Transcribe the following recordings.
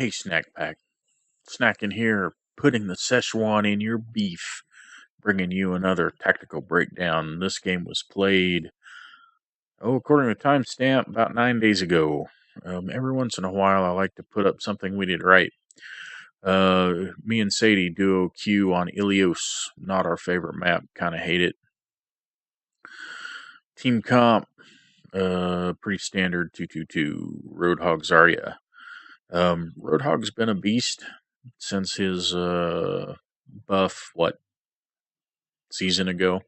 Hey, Snack Pack. Snacking here, putting the Szechuan in your beef, bringing you another tactical breakdown. This game was played, according to timestamp, about 9 days ago. Every once in a while, I like to put up something we did right. Me and Sadie duo Q on Ilios, not our favorite map, kind of hate it. Team comp, pretty standard 2-2-2, Roadhog Zarya. Roadhog's been a beast since his buff, season ago.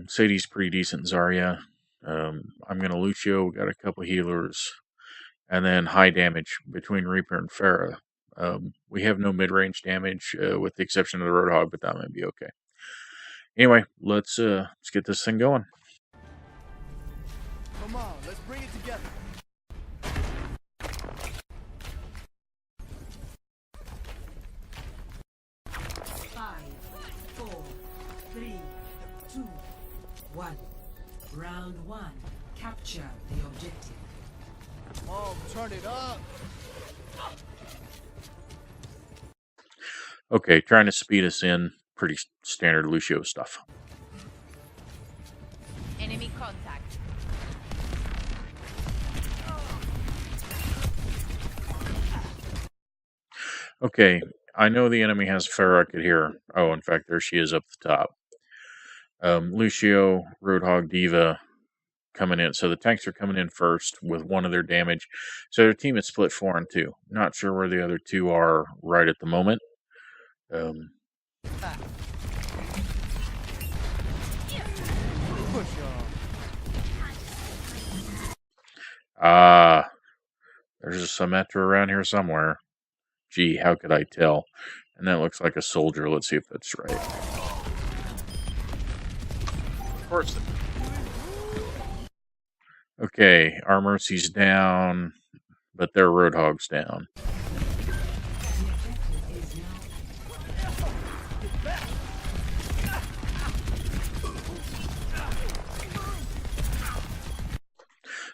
Sadie's pretty decent Zarya. I'm going to Lucio, got a couple healers, and then high damage between Reaper and Pharah. We have no mid-range damage, with the exception of the Roadhog, but that might be okay. Anyway, let's get this thing going. Come on, let's bring it together. Round 1. Capture the objective. Oh, turn it up. Okay, trying to speed us in. Pretty standard Lucio stuff. Enemy contact. Okay, I know the enemy has Pharah here. Oh, in fact, there she is up the top. Lucio, Roadhog, Diva coming in. So the tanks are coming in first with one of their damage. So their team is split 4 and 2. Not sure where the other two are right at the moment. There's a Symmetra around here somewhere. Gee, how could I tell? And that looks like a soldier. Let's see if that's right. Of course. Okay, our Mercy's down, but their Roadhog's down.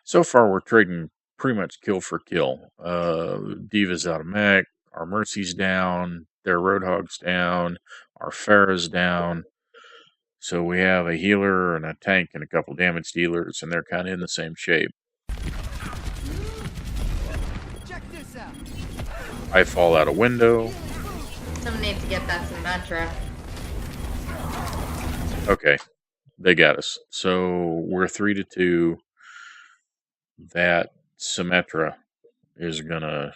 So far, we're trading pretty much kill for kill. Diva's out of mech, our Mercy's down, their Roadhog's down, our Pharah's down. So we have a healer and a tank and a couple damage dealers, and they're kind of in the same shape. Check this out. I fall out a window. Someone needs to get that Symmetra. Okay, they got us. So we're 3-2. That Symmetra is gonna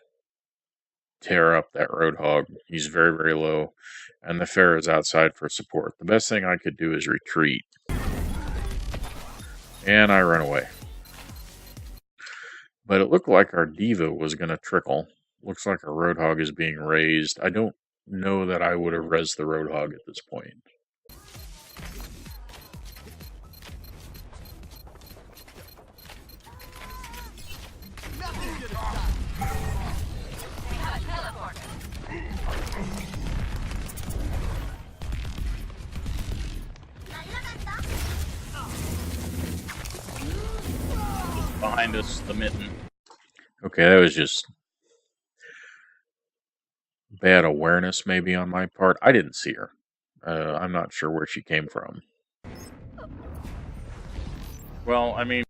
tear up that Roadhog. He's very, very low. And the Pharah is outside for support. The best thing I could do is retreat. And I run away. But it looked like our Diva was going to trickle. Looks like our Roadhog is being raised. I don't know that I would have rezzed the Roadhog at this point. Behind us, the mitten. Okay, that was just bad awareness maybe on my part. I didn't see her. I'm not sure where she came from. Well, I mean...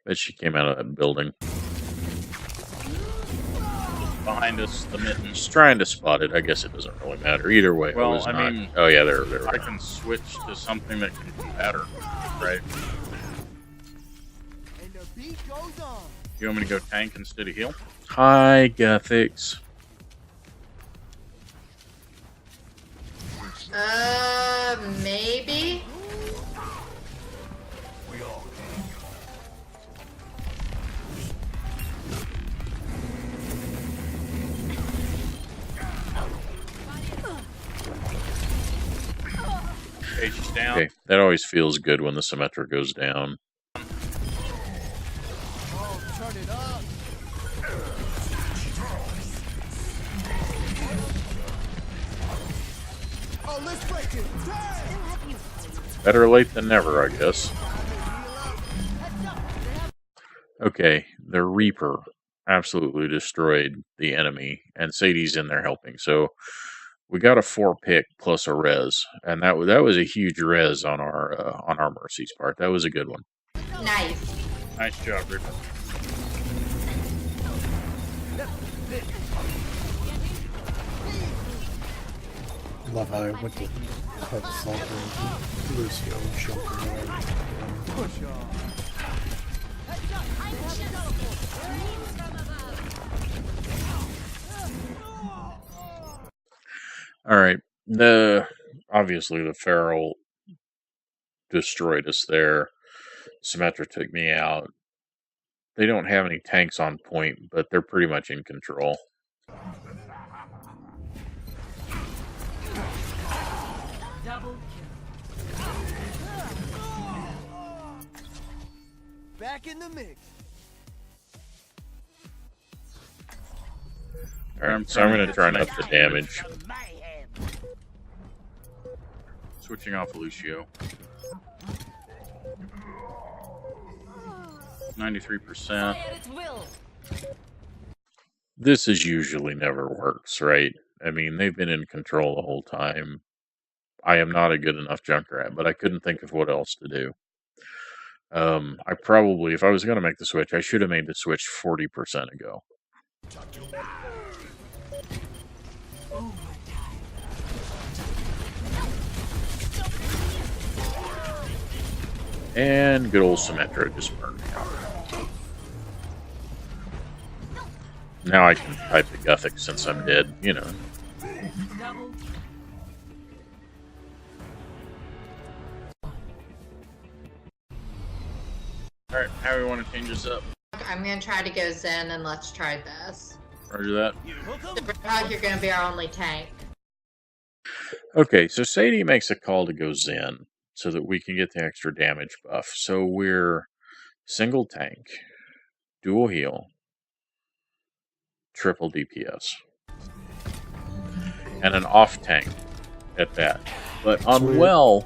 bet she came out of that building. Behind us, the mitten. Just trying to spot it. I guess it doesn't really matter. Either way, well, it was not. Mean, oh yeah, there. I can switch to something that can do better, right? And the beat goes on. You want me to go tank instead of heal? Hi, Gothics. Maybe? Okay, she's down. Okay, that always feels good when the Symmetra goes down. Oh, turn it up. Oh, Oh, let's break it. Better late than never, I guess. Okay, the Reaper absolutely destroyed the enemy, and Sadie's in there helping. So we got a 4-pick plus a res, and that was a huge res on our Mercy's part. That was a good one. Nice. Nice job, Reaper. Love how I went to cut something. Lucio jumping around. Push on. All right, obviously the Feral destroyed us there. Symmetra took me out. They don't have any tanks on point, but they're pretty much in control. Double kill. Back in the mix. Alright, so I'm going to try and up the damage. Switching off Lucio. 93%. This is usually never works, right? I mean, they've been in control the whole time. I am not a good enough Junkrat, but I couldn't think of what else to do. I probably, if I was going to make the switch, I should have made the switch 40% ago. And good old Symmetra just burned out. Now I can type the Gothic since I'm dead, you know. Double kill. Alright, how do we want to change this up? I'm gonna try to go Zen and let's try this. Roger that. The Roadhog, you're gonna be our only tank. Okay, so Sadie makes a call to go Zen so that we can get the extra damage buff. So we're single tank, dual heal, triple DPS, and an off tank at that. But on well,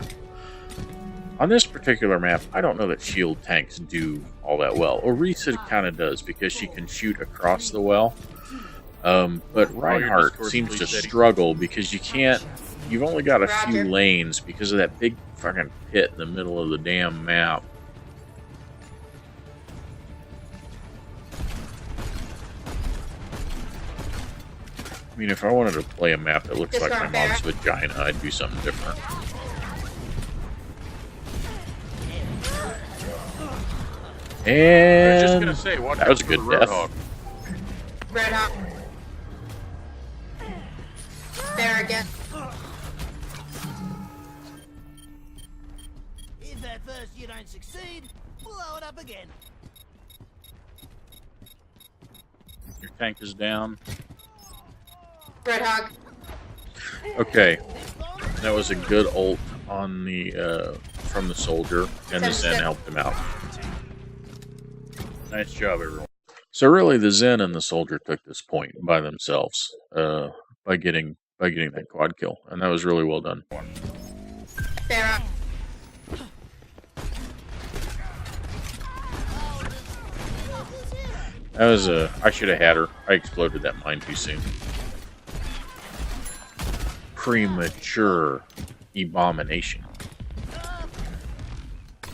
on this particular map, I don't know that shield tanks do all that well. Orisa kind of does because she can shoot across the well. But Reinhardt seems to struggle because you can't. You've only got a few lanes because of that big fucking pit in the middle of the damn map. I mean, if I wanted to play a map that looks like my mom's vagina, I'd do something different. And I was just gonna say, that was a good death. Roadhog. There again. If at first you don't succeed, blow it up again. Your tank is down. Roadhog. Okay, that was a good ult on the from the soldier, and the Zen helped him out. Nice job, everyone. So really, the Zen and the soldier took this point by themselves by getting that quad kill, and that was really well done. Sarah. That was I should have had her. I exploded that mine too soon. Premature abomination.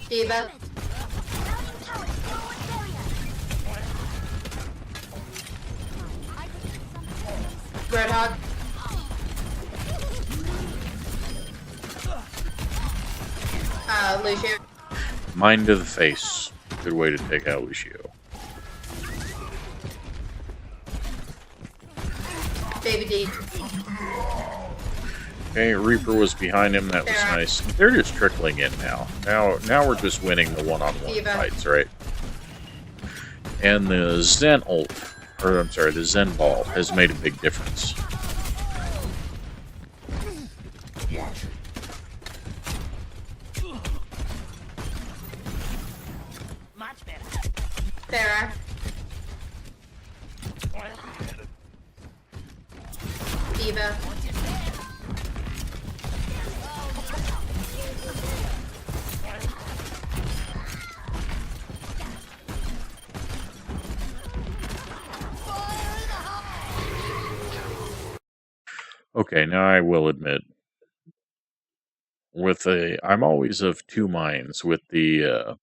Diva. Roadhog. Lucio. Mine to the face. Good way to take out Lucio. Baby D. Okay, Reaper was behind him. That was nice. They're just trickling in now. Now we're just winning the one-on-one fights, right? And the Zen ult, or I'm sorry, the Zen ball has made a big difference. Much better. Sarah. Diva. Okay, now I will admit, I'm always of two minds with the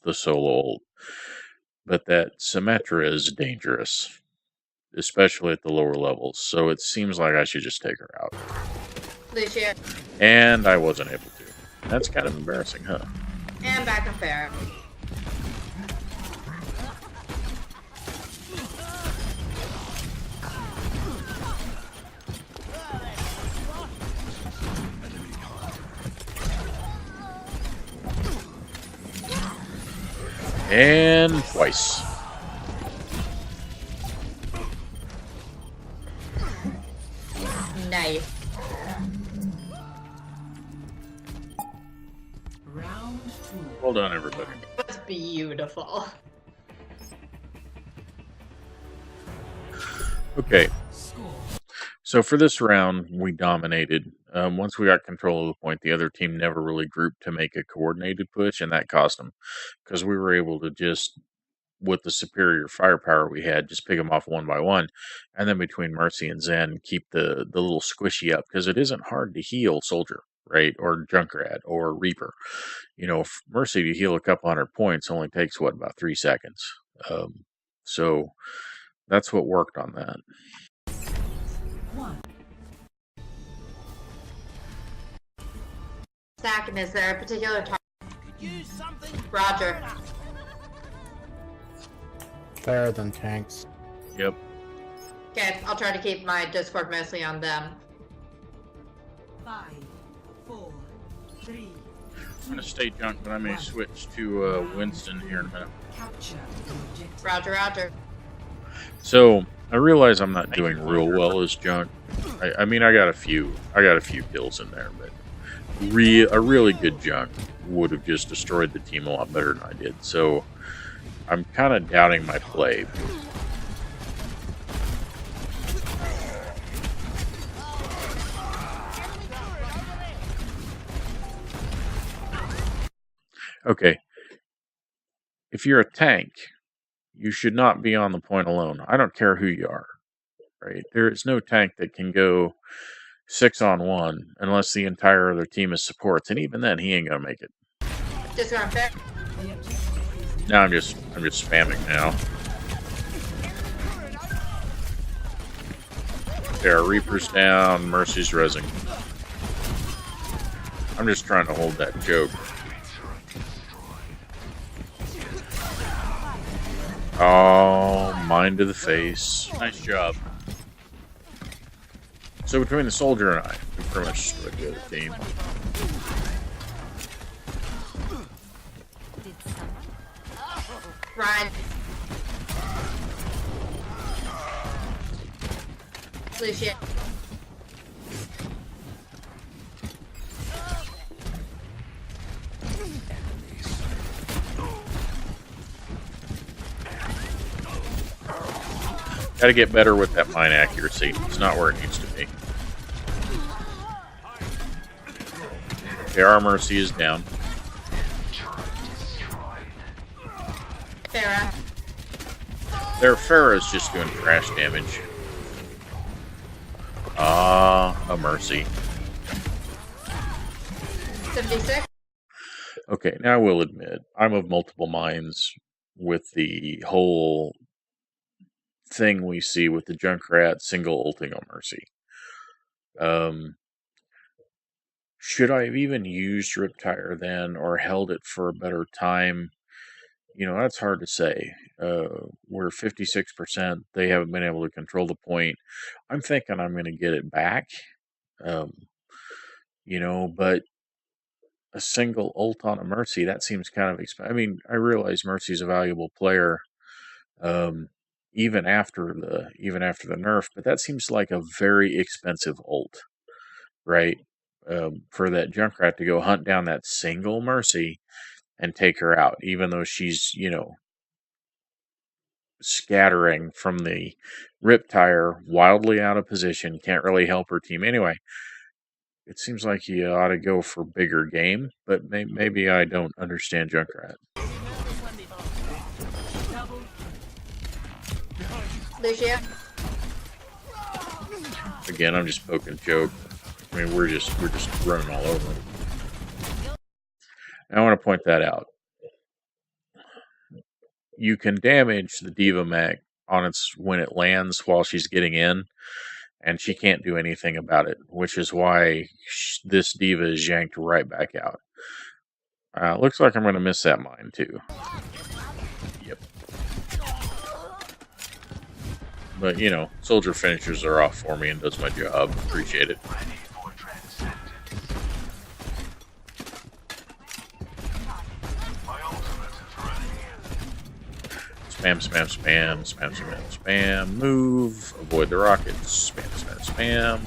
solo ult, but that Symmetra is dangerous, especially at the lower levels. So it seems like I should just take her out, Lucio. and I wasn't able to. That's kind of embarrassing, huh? And back on Farah. And twice. Nice. Round 2. Well done, everybody. That's beautiful. Okay, Score. so for this round, we dominated. Once we got control of the point, the other team never really grouped to make a coordinated push, and that cost them because we were able to just, with the superior firepower we had, just pick them off one by one, and then between Mercy and Zen, keep the little squishy up because it isn't hard to heal Soldier, right, or Junkrat or Reaper. You know, Mercy to heal a couple hundred points only takes about 3 seconds. So that's what worked on that. 1. Second, is there a particular target? Use something. Roger. Better than tanks. Yep. Okay, I'll try to keep my Discord mostly on them. 5, 4, 3. I'm going to stay junk, but I may switch to Winston here in a minute. Capture the objective. Roger, roger. So I realize I'm not doing real well as junk. I mean, I got a few kills in there, but a really good junk would have just destroyed the team a lot better than I did. So I'm kind of doubting my play. Okay. If you're a tank, you should not be on the point alone. I don't care who you are, right? There is no tank that can go 6-on-1 unless the entire other team is supports, and even then, he ain't gonna make it. Just going fair. The objective is Now I'm just spamming now. There, Reaper's down, Mercy's rezzing. I'm just trying to hold that joke. Oh, mine to the face. Nice job. So between the Soldier and I, we pretty much destroyed the other team. Ryan. Lucian. Gotta get better with that mine accuracy. It's not where it needs to be. Okay, our Mercy is down. Farah. Their Farah's just doing crash damage. A Mercy. 76. Okay, now I will admit, I'm of multiple minds with the whole thing we see with the Junkrat single ulting on Mercy. Should I have even used Riptire then, or held it for a better time? You know, that's hard to say. We're 56%. They haven't been able to control the point. I'm thinking I'm going to get it back. You know, but a single ult on a Mercy, that seems kind of expensive. I mean, I realize Mercy's a valuable player, even after the nerf, but that seems like a very expensive ult, right? For that Junkrat to go hunt down that single Mercy and take her out, even though she's, you know, scattering from the Riptire, wildly out of position, can't really help her team anyway. It seems like you ought to go for bigger game, but maybe I don't understand Junkrat. Lucia. Again, I'm just poking joke. I mean, we're just running all over them. I want to point that out. You can damage the Diva mech on its when it lands while she's getting in, and she can't do anything about it, which is why this Diva is yanked right back out. Looks like I'm going to miss that mine too. Yep. But, you know, soldier finishers are off for me and does my job. Appreciate it. Spam, spam, spam, spam, spam, spam. Move. Avoid the rockets. Spam, spam, spam.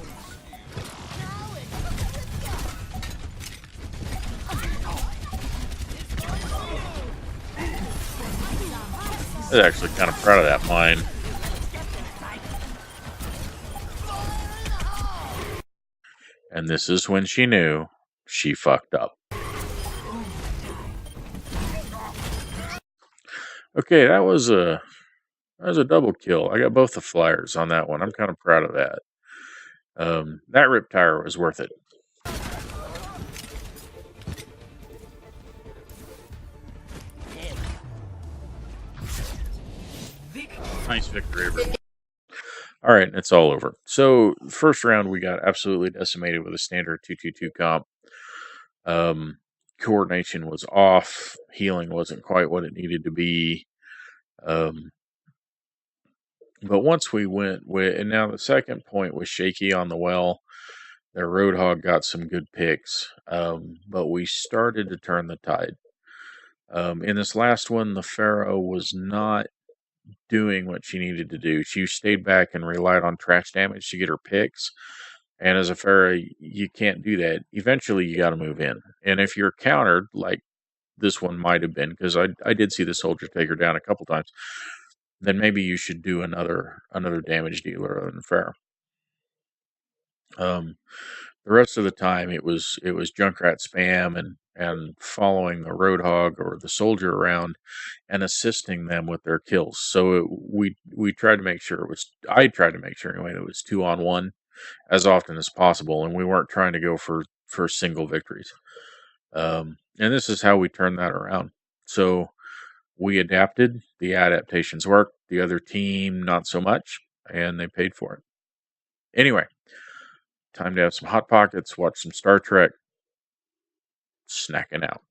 I was actually kind of proud of that mine. And this is when she knew she fucked up. Okay, that was a double kill. I got both the flyers on that one. I'm kind of proud of that. That rip tire was worth it. Nice victory, everyone. All right, it's all over. So, first round, we got absolutely decimated with a standard 2-2-2 comp. Coordination was off. Healing wasn't quite what it needed to be. But once we went with, and now the second point was shaky on the well. Their Roadhog got some good picks, but we started to turn the tide. In this last one, the Pharaoh was not doing what she needed to do. She stayed back and relied on trash damage to get her picks. And as a Pharaoh, you can't do that. Eventually, you got to move in. And if you're countered, like this one might have been, because I did see the soldier take her down a couple times, then maybe you should do another damage dealer other than Pharaoh. The rest of the time, it was Junkrat spam and following the Roadhog or the soldier around and assisting them with their kills. So we tried to make sure I tried to make sure anyway, it was 2-on-1 as often as possible, and we weren't trying to go for single victories. And this is how we turned that around. So we adapted. The adaptations worked. The other team, not so much, and they paid for it. Anyway, time to have some Hot Pockets, watch some Star Trek. Snacking out.